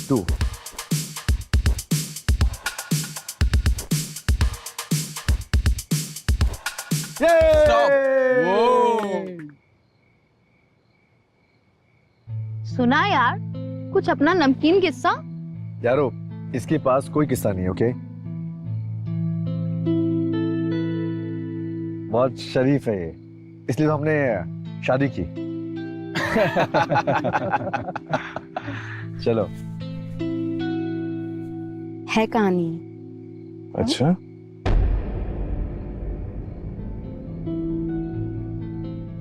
2. Stop. सुना यार कुछ अपना नमकीन किस्सा। यारो इसके पास कोई किस्सा नहीं, ओके? बहुत शरीफ है ये, इसलिए तो हमने शादी की। चलो। है कहानी। अच्छा,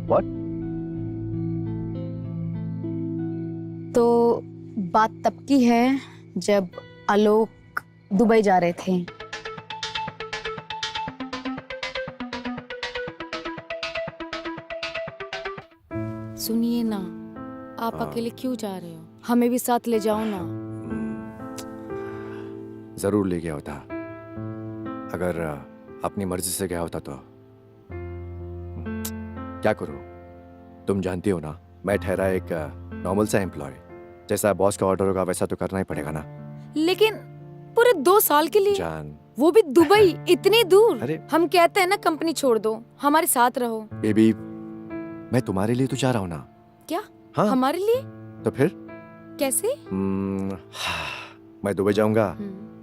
What? तो बात तब की है जब आलोक दुबई जा रहे थे। सुनिए ना, आप अकेले क्यों जा रहे हो? हमें भी साथ ले जाओ ना। जरूर ले गया होता, अगर अपनी मर्जी से गया होता तो। क्या करूं, तुम जानती हो ना, मैं ठहरा एक नॉर्मल सा एम्प्लॉय। जैसा बॉस का ऑर्डर होगा वैसा तो करना ही पड़ेगा ना। लेकिन पूरे 2 साल के लिए, जान, वो भी दुबई, इतनी दूर। अरे हम कहते हैं ना कंपनी छोड़ दो, हमारे साथ रहो। बेबी, मैं तुम्हारे लिए तो जा रहा हूँ ना। क्या? हाँ। हमारे लिए? तो फिर कैसे? मैं दुबई जाऊंगा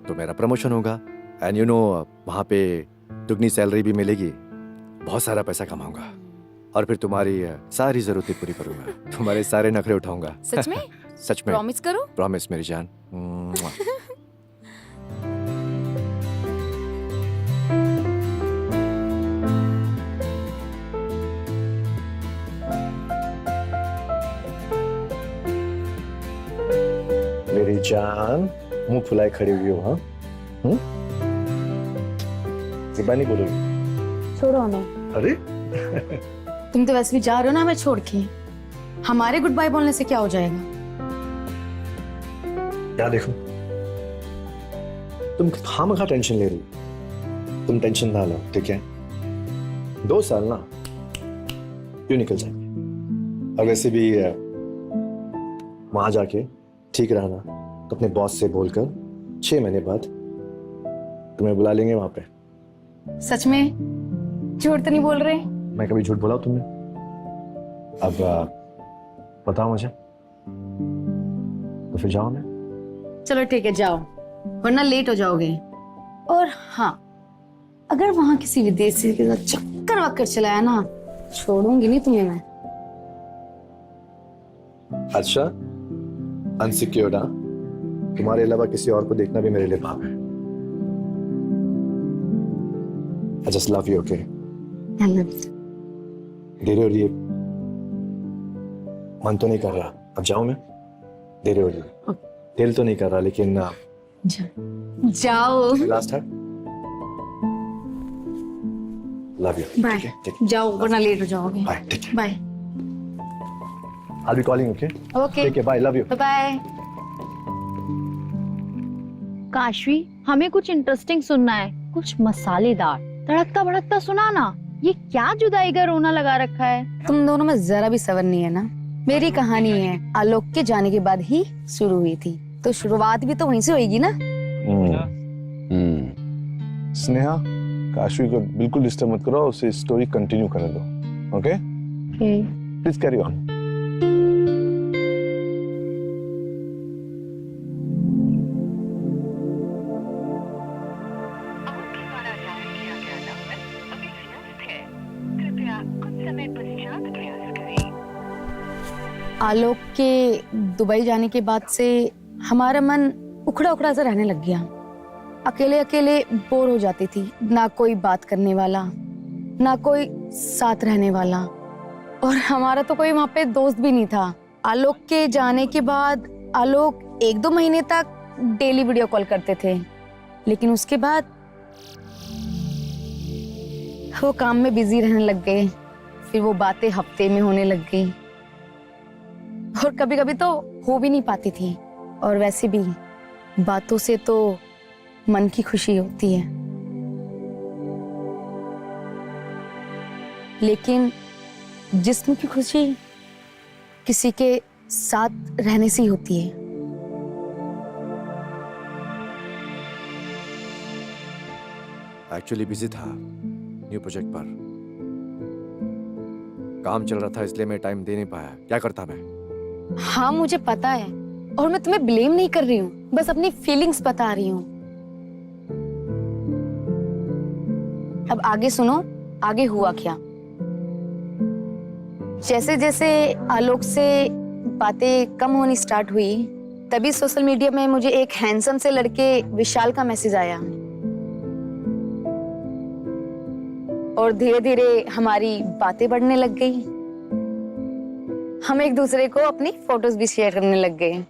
तो मेरा प्रमोशन होगा, एंड यू नो वहाँ पे दुगनी सैलरी भी मिलेगी, बहुत सारा पैसा कमाऊंगा, और फिर तुम्हारी सारी जरूरतें पूरी करूंगा, तुम्हारे सारे नखरे उठाऊंगा। सच में? सच में। प्रॉमिस करो। प्रॉमिस मेरी जान। मेरी जान, मुंह फुलाए खड़ी हुई हो, हाँ? जुबानी बोलोगी? छोड़ो ना। अरे तुम तो वैसे भी जा रहे हो ना हमें छोड़ के, हमारे गुड बाय बोलने से क्या हो जाएगा? क्या देखो, तुम खामखा टेंशन ले रही हो। तुम टेंशन ना लो, ठीक है? 2 साल ना क्यों निकल जाएंगे, और वैसे भी वहां जाके ठीक रहना तो अपने बॉस से बोलकर 6 महीने बाद तुम्हें बुला लेंगे वहां पे। सच में? झूठ तो नहीं बोल रहे? मैं कभी झूठ बोला हूं तुमने? अब बताओ मुझे, तो फिर जाओ ना। चलो ठीक है, जाओ, वरना लेट हो जाओगे। और हाँ, अगर वहां किसी विदेशी के साथ चक्कर वक्कर चलाया ना, छोड़ूंगी नहीं तुम्हें मैं। अच्छा, अनसिक्योर्ड, हाँ? तुम्हारे अलावा किसी और को देखना भी मेरे लिए पाप है। I just love you, okay? I love you. देरी हो रही है, मन तो नहीं कर रहा, अब जाऊं मैं? देरी हो रही है, दिल तो नहीं कर रहा, लेकिन जाओ। लास्ट है, लव यू। बाय। जाओ वरना लेट हो जाओगे। बाय, ठीक है। Bye. I'll be calling, okay? Okay, ठीक है, bye, love you. Bye. Kashvi, हमें कुछ इंटरेस्टिंग सुनना है, कुछ मसालेदार, तड़कता भड़कता सुना ना। ये क्या जुदाई का रोना लगा रखा है? तुम दोनों में जरा भी सबर नहीं है ना। मेरी कहानी है आलोक के जाने के बाद ही शुरू हुई थी, तो शुरुआत भी तो वहीं से होगी ना। स्नेहा, काशवी को बिल्कुल डिस्टर्ब मत करो, उसे स्टोरी कंटिन्यू करने दो, okay? Please carry on. Alok के दुबई जाने के बाद से हमारा मन उखड़ा उखड़ा सा रहने लग गया। अकेले अकेले बोर हो जाती थी, ना कोई बात करने वाला, ना कोई साथ रहने वाला, और हमारा तो कोई वहां पे दोस्त भी नहीं था। आलोक के जाने के बाद आलोक 1-2 महीने तक डेली वीडियो कॉल करते थे, लेकिन उसके बाद वो काम में बिजी रहने लग गए। फिर वो बातें हफ्ते में होने लग गई, और कभी कभी तो हो भी नहीं पाती थी। और वैसे भी बातों से तो मन की खुशी होती है, लेकिन जिस्म की खुशी किसी के साथ रहने से ही होती है। एक्चुअली बिजी था न्यू प्रोजेक्ट पर, काम चल रहा था इसलिए मैं टाइम दे नहीं पाया। क्या करता मैं? हाँ मुझे पता है, और मैं तुम्हें ब्लेम नहीं कर रही हूँ, बस अपनी फीलिंग्स बता रही हूँ। अब आगे सुनो, आगे हुआ क्या। जैसे जैसे आलोक से बातें कम होनी स्टार्ट हुई, तभी सोशल मीडिया में मुझे एक हैंडसम से लड़के विशाल का मैसेज आया, और धीरे धीरे हमारी बातें बढ़ने लग गई। हम एक दूसरे को अपनी फोटोज भी शेयर करने लग गए।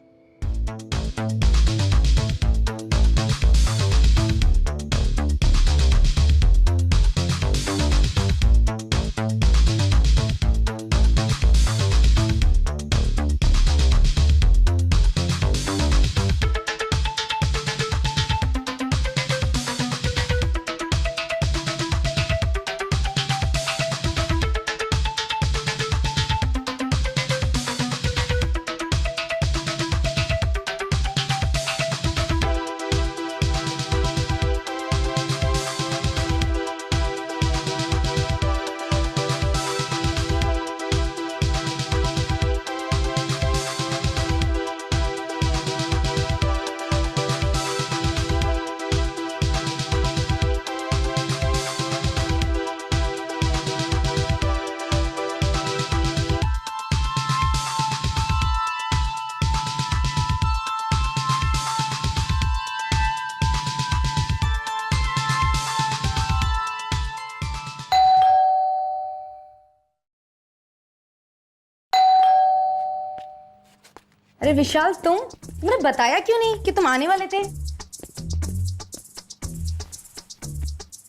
अरे विशाल, तुमने बताया क्यों नहीं कि तुम आने वाले थे?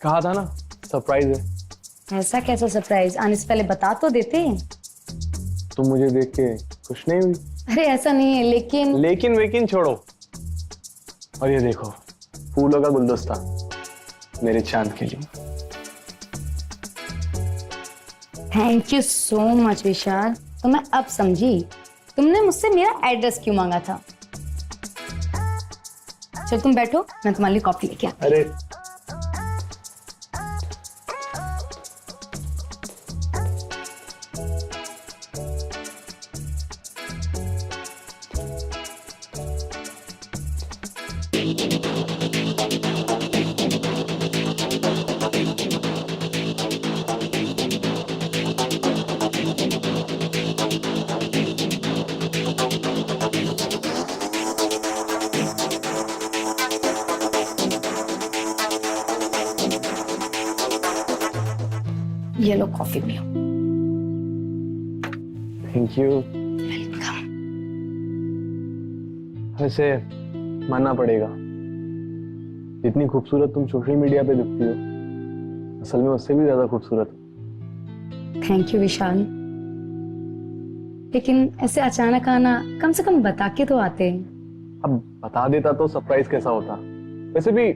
कहा था ना सरप्राइज है। ऐसा कैसा सरप्राइज? आने से पहले बता तो देते। तुम मुझे देख के खुश नहीं हुई? अरे ऐसा नहीं है, लेकिन वेकिन छोड़ो, और ये देखो फूलों का गुलदस्ता मेरे चांद के लिए। थैंक यू सो मच विशाल। तो मैं अब समझी तुमने मुझसे मेरा एड्रेस क्यों मांगा था। चल तुम बैठो, मैं तुम्हारे लिए कॉफी लेके आती हूँ। अरे ये लो कॉफी पियो। Thank you. वैसे मानना पड़ेगा, जितनी खूबसूरत तुम सोशल मीडिया पे दिखती हो, असल में उससे भी ज्यादा खूबसूरत हो। थैंक यू विशाल, लेकिन ऐसे अचानक आना, कम से कम बता के तो आते। अब बता देता तो सरप्राइज कैसा होता। वैसे भी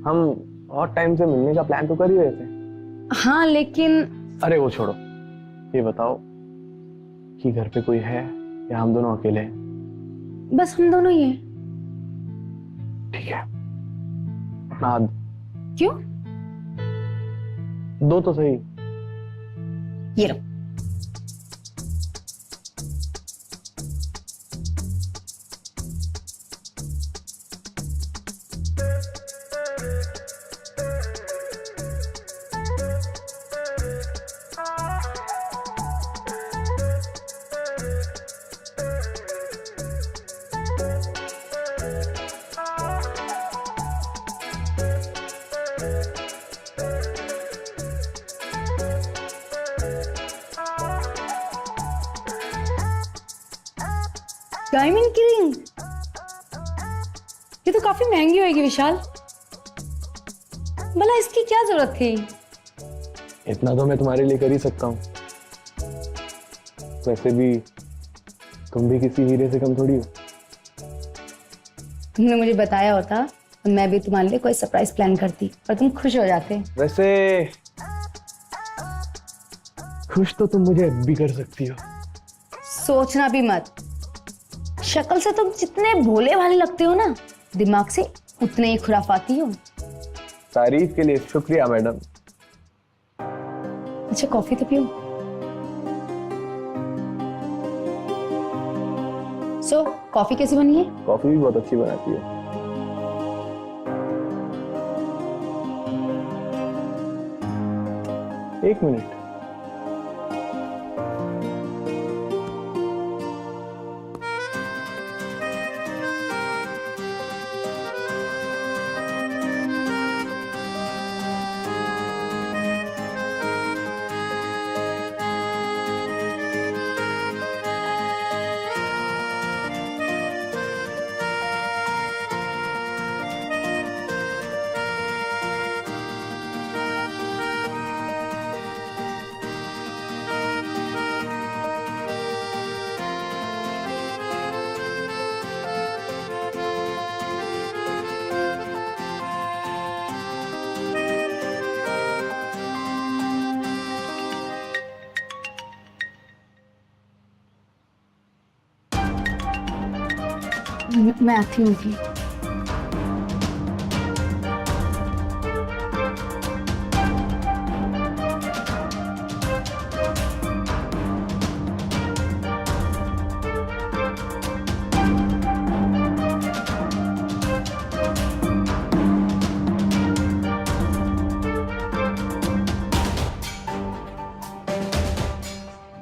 हम और टाइम से मिलने का प्लान तो कर ही रहे थे। हाँ लेकिन अरे वो छोड़ो, ये बताओ कि घर पे कोई है या हम दोनों अकेले हैं? बस हम दोनों ही हैं। ठीक है, अपना हाथ क्यों? दो तो सही। ये लो। डायमंड की रिंग, ये तो काफी महंगी होगी विशाल। भला इसकी क्या जरूरत थी? इतना तो मैं तुम्हारे लिए कर ही सकता हूँ। वैसे भी तुम भी किसी हीरे से कम थोड़ी हो। तुमने मुझे बताया होता तो मैं भी तुम्हारे लिए कोई सरप्राइज प्लान करती और तुम खुश हो जाते। वैसे खुश तो तुम मुझे अब भी कर सकती हो। सोचना भी मत, शक्ल से तुम जितने भोले भाले लगते हो ना, दिमाग से उतने ही खुराफाती हो। तारीफ के लिए शुक्रिया मैडम। अच्छा कॉफी तो पियो। सो कॉफी कैसी बनी है? कॉफी भी बहुत अच्छी बनाती हो। एक मिनट। मैं आती हूँ अभी।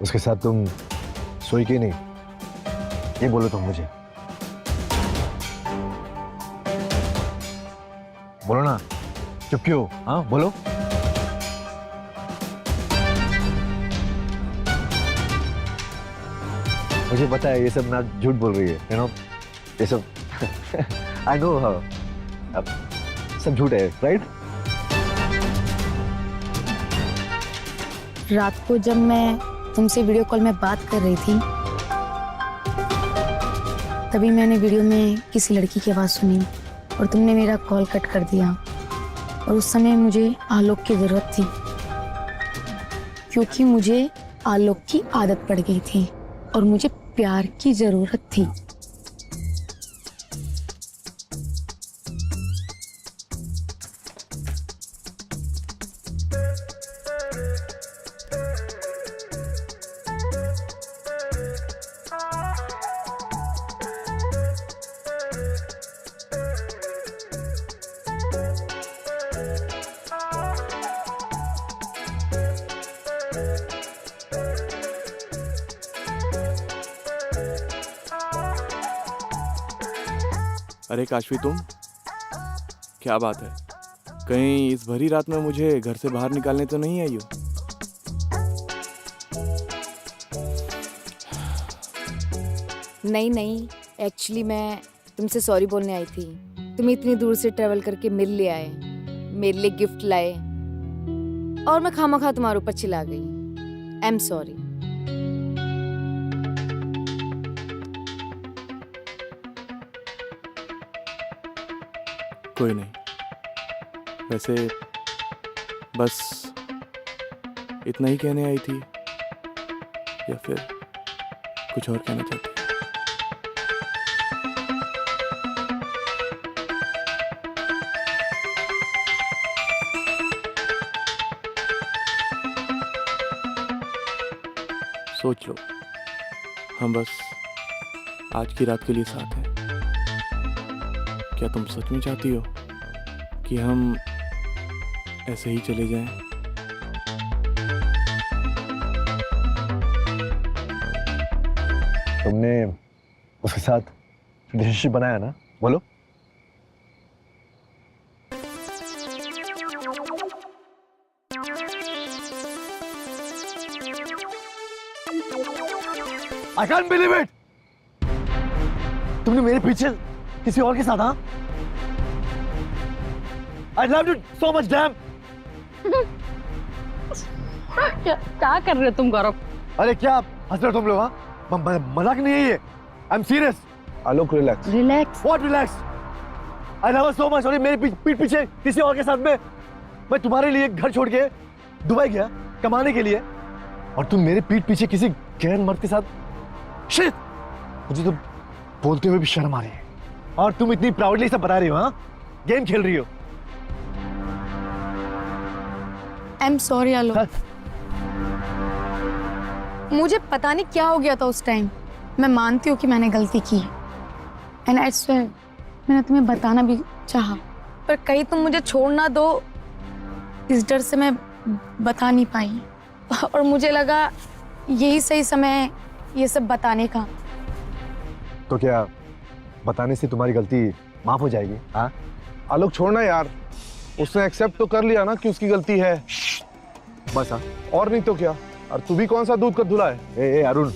उसके साथ तुम सोई क्यों नहीं, ये बोलो तुम मुझे। बोलो ना, चुप क्यों? हाँ बोलो। मुझे पता है ये सब ना झूठ बोल रही है, यू नो, ये सब आई नो, अब सब झूठ है, राइट? रात को जब मैं तुमसे वीडियो कॉल में बात कर रही थी, तभी मैंने वीडियो में किसी लड़की की आवाज सुनी और तुमने मेरा कॉल कट कर दिया। और उस समय मुझे आलोक की जरूरत थी, क्योंकि मुझे आलोक की आदत पड़ गई थी और मुझे प्यार की जरूरत थी। अरे काशवी, तुम क्या बात है? कहीं इस भरी रात में मुझे घर से बाहर निकालने तो नहीं आई हो? नहीं नहीं, एक्चुअली मैं तुमसे सॉरी बोलने आई थी। तुम इतनी दूर से ट्रेवल करके मिल ले आए, मेरे लिए गिफ्ट लाए और मैं खामखा तुम्हारे ऊपर चिल्ला गई। I am sorry. कोई नहीं, वैसे बस इतना ही कहने आई थी या फिर कुछ और कहना चाहती? सोच लो, हम बस आज की रात के लिए साथ हैं। क्या तुम सच में चाहती हो कि हम ऐसे ही चले जाएं? तुमने उसके साथ रिलेशनशिप बनाया ना, बोलो। I can't believe it! तुमने मेरे पीछे किसी और के साथ? हाँ, I loved it so much, damn! क्या कर रहे हो तुम गौरव? अरे क्या हंस रहे हो तुम लोग? हाँ, मजाक नहीं है ये। I'm serious. Alok relax. Relax. What relax? I love her so much। और मेरे पीठ पीछे किसी और के साथ में मैं तुम्हारे लिए घर छोड़ के दुबई गया कमाने के लिए, और तुम मेरे पीठ पीछे किसी गैर मर्द के साथ। Shit! मुझे तो बोलते हुए भी शर्म आ रही है, और तुम इतनी प्राउडली सब बता रही हो। हाँ, गेम खेल रही हो। आई एम सॉरी आलोक। हाँ। मुझे पता नहीं क्या हो गया था उस टाइम। मैं मानती हूँ कि मैंने गलती की एंड आई स्वेयर मैंने तुम्हें बताना भी चाहा, पर कहीं तुम मुझे छोड़ ना दो इस डर से मैं बता नहीं पाई। और मुझे लगा यही सही समय है ये सब बताने का। तो क्या बताने से तुम्हारी गलती माफ हो जाएगी? हाँ आलोक छोड़ना यार, उसने एक्सेप्ट तो कर लिया ना कि उसकी गलती है। बस। हाँ और नहीं तो क्या। और तू भी कौन सा दूध का धुला है? ए अरुण,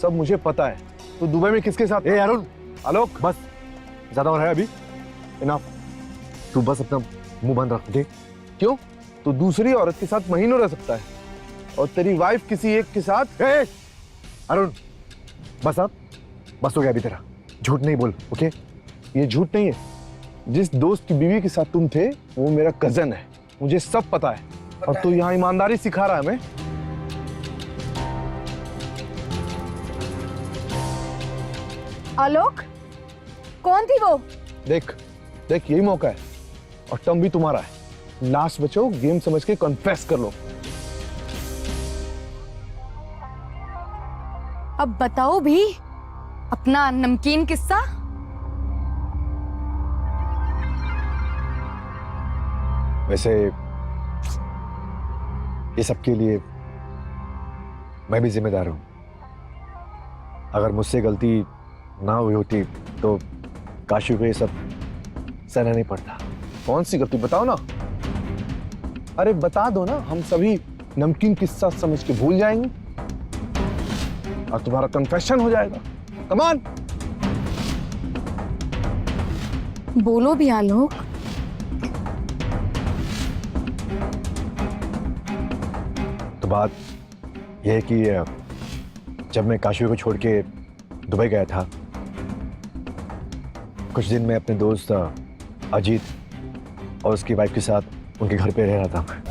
सब मुझे पता है। तू दुबई में किसके साथ? ए अरुण, आलोक बस ज्यादा हो रहा है अभी। इनफ। तू बस अपना मुंह बंद रख दे। क्यों? तू दूसरी औरत के साथ महीनों रह सकता है और तेरी वाइफ किसी एक के साथ। ए अरुण, बस अब बस हो गया अभी तेरा। झूठ नहीं बोल, ओके? ये झूठ नहीं है। जिस दोस्त की बीवी के साथ तुम थे वो मेरा कजन है, मुझे सब पता है। और तू यहाँ ईमानदारी सिखा रहा है हमें। आलोक, कौन थी वो? देख देख, यही मौका है और टर्म भी तुम्हारा है। लास्ट बचो, गेम समझ के कॉन्फेस कर लो। अब बताओ भी अपना नमकीन किस्सा। वैसे ये सब के लिए मैं भी जिम्मेदार हूं। अगर मुझसे गलती ना हुई होती तो काशी को ये सब सहना नहीं पड़ता। कौन सी गलती बताओ ना। अरे बता दो ना, हम सभी नमकीन किस्सा समझ के भूल जाएंगे और तुम्हारा कन्फेशन हो जाएगा। कम ऑन, बोलो भी आलोक। तो बात यह है कि जब मैं काशी को छोड़ के दुबई गया था, कुछ दिन मैं अपने दोस्त अजीत और उसकी वाइफ के साथ उनके घर पे रह रहा था।